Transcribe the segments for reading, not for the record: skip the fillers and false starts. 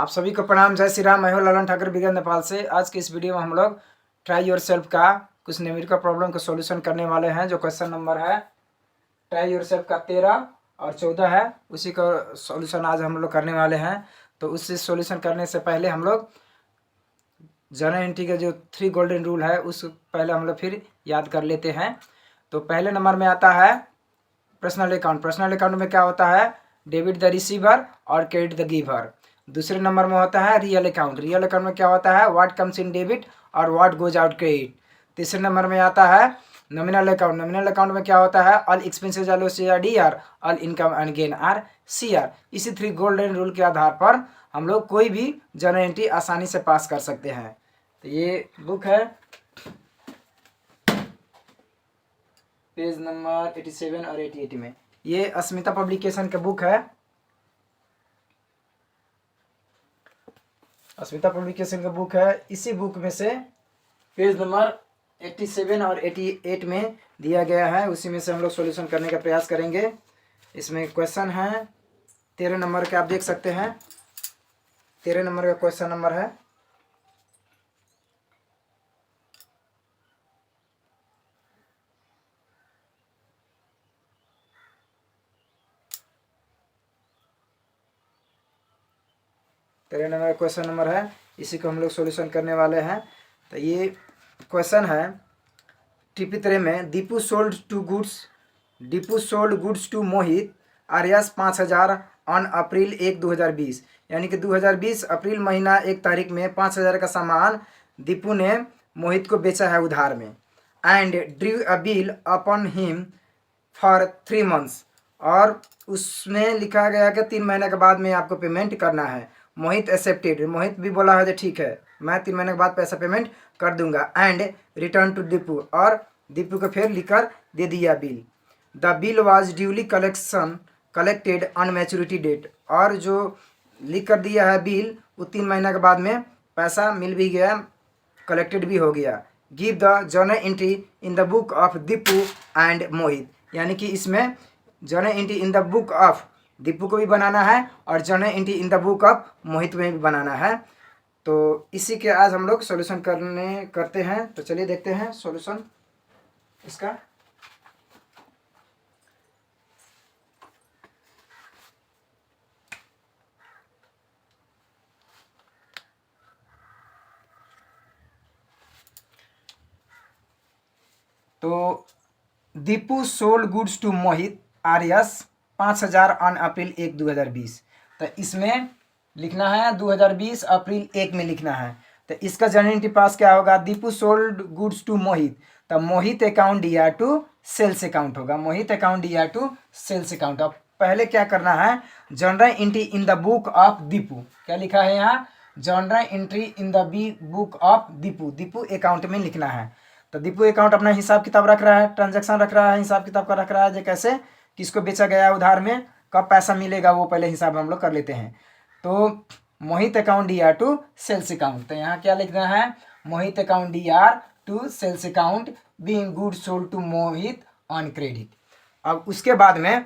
आप सभी को प्रणाम, जय श्री राम। मैं हूं ललन ठाकुर बिगड़ नेपाल से। आज की इस वीडियो में हम लोग ट्राई योर सेल्फ का कुछ न्यूमेरिकल प्रॉब्लम का सॉल्यूशन करने वाले हैं। जो क्वेश्चन नंबर है ट्राई योर सेल्फ का 13 और 14 है, उसी का सॉल्यूशन आज हम लोग करने वाले हैं। तो उसी सॉल्यूशन करने से पहले हम लोग जनरल एंट्री का जो 3 गोल्डन रूल है उस पहले हम लोग फिर याद कर लेते हैं। तो पहले नंबर में आता है पर्सनल अकाउंट। पर्सनल अकाउंट में क्या होता है? डेबिट द रिसीवर और क्रेडिट द गिवर। दूसरे नंबर में होता है रियल अकाउंट। रियल अकाउंट में क्या होता है? व्हाट कम्स इन डेबिट और व्हाट गोज आउट क्रेडिट। तीसरे नंबर में आता है नॉमिनल अकाउंट। नॉमिनल अकाउंट में क्या होता है? All expenses are CRDR, all income and gain are CR। इसी 3 गोल्डन रूल के आधार पर हम लोग कोई भी जर्नल एंट्री आसानी से पास कर सकते हैं। तो ये बुक है पेज नंबर 87 और 88 में। ये अस्मिता पब्लिकेशन का बुक है। अस्मिता पब्लिकेशन का बुक है। इसी बुक में से पेज नंबर 87 और 88 में दिया गया है, उसी में से हम लोग सॉल्यूशन करने का प्रयास करेंगे। इसमें क्वेश्चन है 13 नंबर के, आप देख सकते हैं 13 नंबर का क्वेश्चन नंबर है। तेरह नंबर क्वेश्चन नंबर है, इसी को हम लोग सॉल्यूशन करने वाले हैं। तो ये क्वेश्चन है टिपी 13 में Deepu sold goods to Mohit आर्यस 5000 ऑन अप्रैल 1 2020। यानी कि 2020 अप्रैल महीना 1 तारीख में 5000 का सामान दीपू ने मोहित को बेचा है उधार में। And drew a bill upon him for 3 months. और उसमें लिखा गया कि 3 महीने के बाद में आपको पेमेंट करना है। मोहित एक्सेप्टेड। मोहित भी बोला है जो ठीक है, मैं 3 महीने के बाद पैसा पेमेंट कर दूंगा। एंड रिटर्न टू दीपू, और दीपू को फिर लिखकर दे दिया bill. The bill was duly collected on maturity date. और जो लिख कर दिया है बिल, वो 3 महीने के बाद में पैसा मिल भी गया, कलेक्टेड भी हो गया। Give the journal entry in the book of Deepu and Mohit. यानी कि इसमें journal entry in the book of Deepu को भी बनाना है और journal entry in the book of Mohit में भी बनाना है। तो इसी के आज हम लोग सॉल्यूशन करते हैं। तो चलिए देखते हैं सॉल्यूशन इसका। तो Deepu sold goods to Mohit आर्यस 5000 ऑन अप्रैल 1 2020। तो इसमें लिखना है 2020 अप्रैल 1 में लिखना है। तो इसका जर्नल एंट्री पास क्या होगा? Deepu sold goods to Mohit. तो Mohit account DR to sales account होगा। Mohit account DR to sales account. अब पहले क्या करना है? Journal entry in the book of Deepu. क्या लिखा है यहाँ? Journal entry in the book of Deepu. Deepu account में लिखना है। तो दीपू अकाउंट अपना हिसाब किताब रख रहा है, ट्रांजैक्शन रख रहा है, हिसाब किताब का रख रहा है, जो कैसे किसको बेचा गया उधार में, कब पैसा मिलेगा, वो पहले हिसाब हम लोग कर लेते हैं। तो Mohit account DR to sales account. तो यहाँ क्या लिखना है? Mohit account DR to sales account being good sold to Mohit on credit. अब उसके बाद में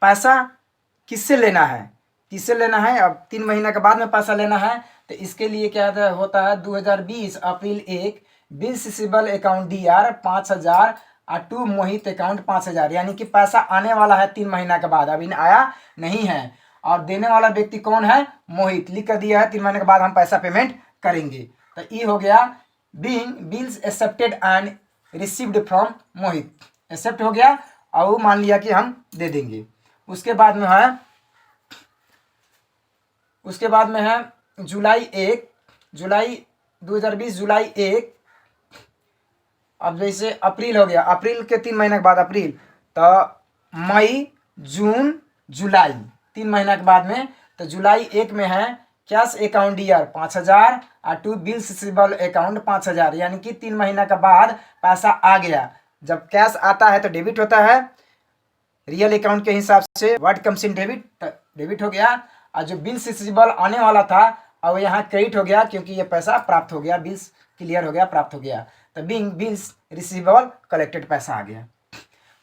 पैसा किससे लेना है? किससे लेना है? अब 3 महीने के बाद में पैसा लेना है। तो इसके लिए क्या होता है? 2020 April 1 bills receivable account DR 5000 और टू मोहित अकाउंट 5000। यानी कि पैसा आने वाला है 3 महीना के बाद, अभी आया नहीं है। और देने वाला व्यक्ति कौन है? मोहित। लिख कर दिया है 3 महीने के बाद हम पैसा पेमेंट करेंगे। तो ये हो गया being bills accepted and received from Mohit. Accept हो गया और वो मान लिया कि हम दे देंगे। उसके बाद में है जुलाई 2020 जुलाई 1। अब जैसे अप्रैल हो गया, अप्रैल के 3 महीने के बाद अप्रैल, तो मई जून जुलाई 3 महीने के बाद में। तो जुलाई 1 में है कैश अकाउंट DR 5000 और टू बिल्स रिसीवेबल अकाउंट 5000। यानी कि 3 महीना के बाद पैसा आ गया। जब कैश आता है तो डेबिट होता है रियल अकाउंट के हिसाब से, what comes in debit, debit हो गया। और जो बिल्स रिसीवेबल आने वाला था अब यहाँ क्रेडिट हो गया, क्योंकि ये पैसा प्राप्त हो गया, बिल्स क्लियर हो गया, प्राप्त हो गया। तो बीइंग बिल्स रिसीवेबल कलेक्टेड, पैसा आ गया।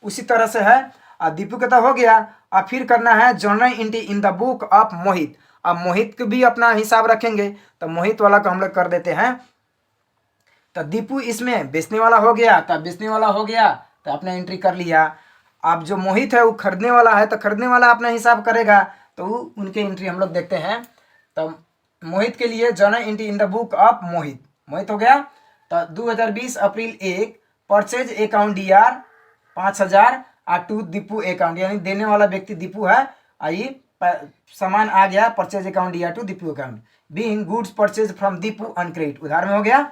उसी तरह से है दीपू का तो हो गया। अब फिर करना है journal entry in the book of Mohit. अब मोहित को भी अपना हिसाब रखेंगे, तो मोहित वाला को हम लोग कर देते हैं। तो दीपू इसमें बेचने वाला हो गया, तो बेचने वाला हो गया तो अपना एंट्री कर लिया। अब जो मोहित है वो खरीदने वाला है, तो खरीदने वाला अपना हिसाब करेगा, तो उनके एंट्री हम लोग देखते हैं। तो मोहित के लिए journal entry in the book of Mohit, Mohit हो गया। तो 2020 April 1 purchase account DR 5000 to Deepu account, यानी देने वाला व्यक्ति दीपू है, आई सामान आ गया purchase account DR to Deepu account, being goods purchase from Deepu on credit, उधार में हो गया।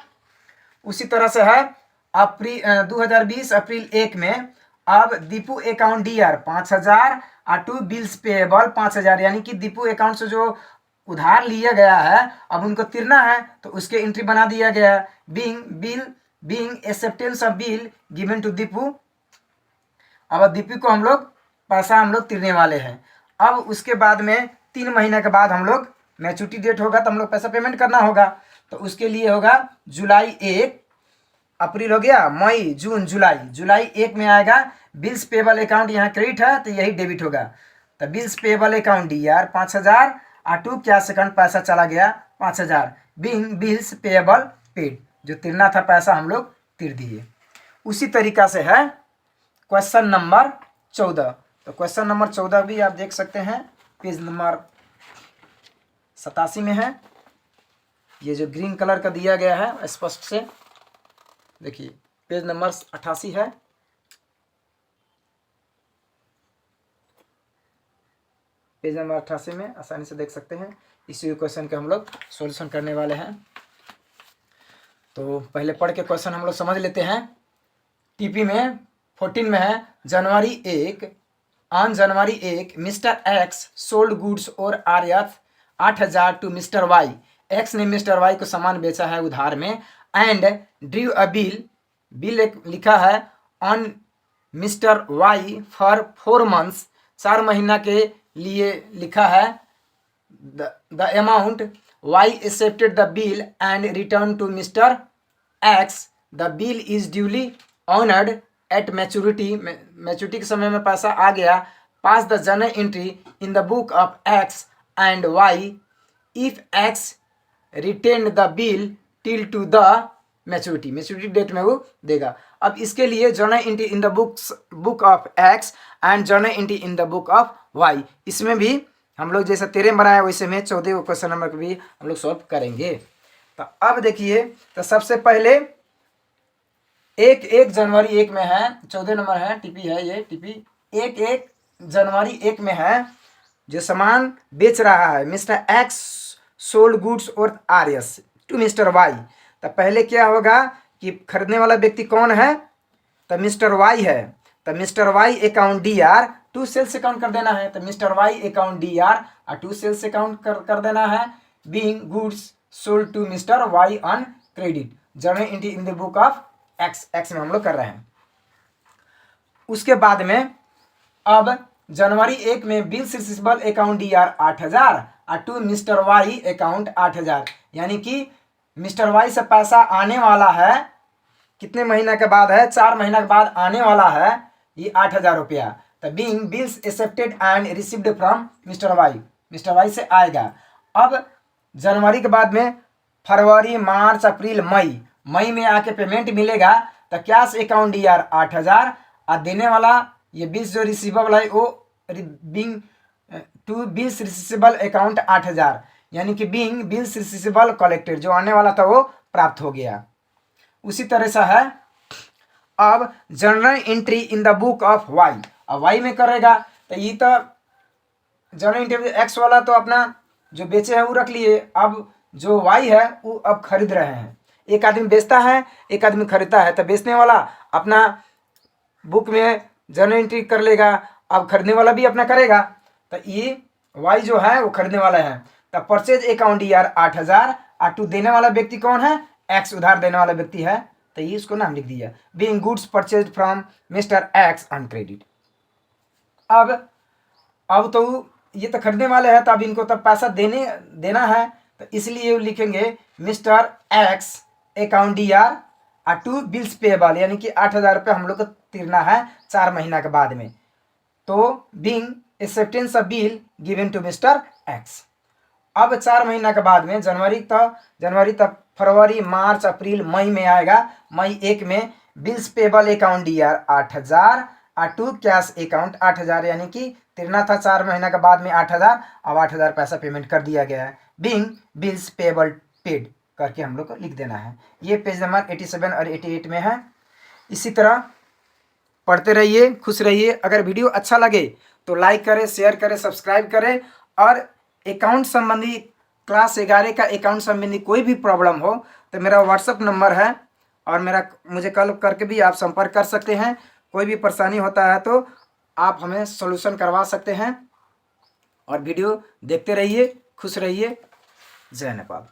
उसी तरह से है 2020 अप्रैल 1 में अब Deepu account DR 5000 to bills payable 5000, यानी कि दीपू अकाउंट से जो उधार लिया गया है अब उनको तिरना है, तो उसके एंट्री बना दिया गया, being acceptance of bill given to Deepu. अब दीपू को हम लोग पैसा हम लोग तिरने वाले हैं। अब उसके बाद में 3 महीने के बाद हम लोग मैच्योरिटी डेट होगा, तो हम लोग पैसा पेमेंट करना होगा, तो उसके लिए होगा जुलाई 1, अप्रैल हो गया, मई जून जुलाई, जुलाई 1 में आएगा बिल्स पेबल अकाउंट, यहाँ क्रेडिट है तो यही डेबिट होगा, तो bills payable account DR 5000 to क्या सेकंड पैसा चला गया 5000, बीइंग बिल्स पेएबल पेड, जो तिरना था पैसा हम लोग तिर दिए। उसी तरीका से है क्वेश्चन नंबर 14। तो क्वेश्चन नंबर 14 भी आप देख सकते हैं, पेज नंबर 87 में है। ये जो ग्रीन कलर का दिया गया है स्पष्ट से देखिए, पेज नंबर 88 है। पेज नंबर 88 में आसानी से देख सकते हैं। इसी क्वेश्चन के हम लोग सॉल्यूशन करने वाले हैं। तो पहले पढ़ के क्वेश्चन हम लोग समझ लेते हैं। टीपी में 14 में है जनवरी 1, on January 1 mister X sold goods और आर्यथ 8000 टू मिस्टर वाई। एक्स ने मिस्टर वाई को सामान बेचा है उधार में, and drew a bill, bill लिखा है on mister Y for 4 months, 4 महीना के लिए लिखा है। The amount Y accepted the bill and return to mister X, the bill is duly honoured at maturity, maturity के समय में पैसा आ गया। Pass the journal entry in the book of X and Y if X retain the bill till to the maturity, maturity date में वो देगा। अब इसके लिए journal entry in the book of X and journal entry in the book of Y, इसमें भी हम लोग जैसा 13 बनाया वैसे में 14 क्वेश्चन नंबर भी हम लोग सॉल्व करेंगे। तो अब देखिए, तो सबसे पहले 1 जनवरी 1 में है, 14 नंबर है, टीपी है ये, टीपी 1 जनवरी 1 में है, जो सामान बेच रहा है मिस्टर एक्स सोल्ड गुड्स और आर्यस टू मिस्टर वाई। तो पहले क्या होगा कि खरीदने वाला व्यक्ति कौन है, तो मिस्टर वाई है, तो mister Y account DR to sales account कर देना है, तो mister Y account DR to sales account कर देना है, being goods sold to mister Y on credit, journal entry in the book of X, X में हम लोग कर रहे हैं। उसके बाद में अब जनवरी 1 में bills receivable account DR 8000 to mister Y account 8000, यानी कि मिस्टर वाई से पैसा आने वाला है, कितने महीना के बाद है, 4 महीना के बाद आने वाला है ये 8000 रुपया। तो being bills accepted and received from mister Y, mister Y से आएगा। अब जनवरी के बाद में फरवरी मार्च अप्रैल मई में आके पेमेंट मिलेगा, तो कैश अकाउंट DR 8000 और देने वाला ये बिल्स जो रिसीवेबल है वो being to bills receivable account 8000, यानी कि बीइंग बिल्स रिसीवेबल कलेक्टेड, जो आने वाला था वो प्राप्त हो गया। उसी तरह से है अब journal entry in the book of Y, अब वाई में करेगा, तो ये तो जर्नल एंट्री एक्स वाला तो अपना जो बेचे हैं वो रख लिए, अब जो वाई है वो अब खरीद रहे हैं। एक आदमी बेचता है, एक आदमी खरीदता है, तो बेचने वाला अपना बुक में जर्नल एंट्री कर लेगा, अब खरीदने वाला भी अपना करेगा, तो ये वाई जो है वो खरीदने वाला है। तो परचेज अकाउंट DR 8000 टू देने वाला व्यक्ति कौन है, एक्स उधार देने वाला व्यक्ति है, तो ये उसको नाम लिख दिया, being goods purchase from mister x on credit. अब तो ये तो खरीदने वाले हैं, तो अब इनको तब पैसा देना है, तो इसलिए लिखेंगे mister X account DR to bills payable, यानी कि 8000 रुपये हम लोग को तिरना है 4 महीना के बाद में, तो being acceptance of bill given to mister X. अब 4 महीना के बाद में जनवरी तक फरवरी मार्च अप्रैल मई में आएगा। मई 1 में बिल्स पेबल अकाउंट ईयर 8,000 और टू कैश अकाउंट 8,000, यानी कि तिरना था 4 महीना के बाद में 8,000, अब 8,000 पैसा पेमेंट कर दिया गया है। बीइंग बिल्स पेबल पेड करके हम लोग को लिख देना है। ये पेज नंबर 87 और 88 में है। इसी तरह पढ़ते रहिए, खुश रहिए। अगर वीडियो अच्छा लगे तो लाइक करें, शेयर करें, सब्सक्राइब करें। और अकाउंट संबंधी क्लास 11 का अकाउंट संबंधी कोई भी प्रॉब्लम हो तो मेरा व्हाट्सअप नंबर है और मुझे कॉल करके भी आप संपर्क कर सकते हैं। कोई भी परेशानी होता है तो आप हमें सॉल्यूशन करवा सकते हैं। और वीडियो देखते रहिए, खुश रहिए। जय नेपाल।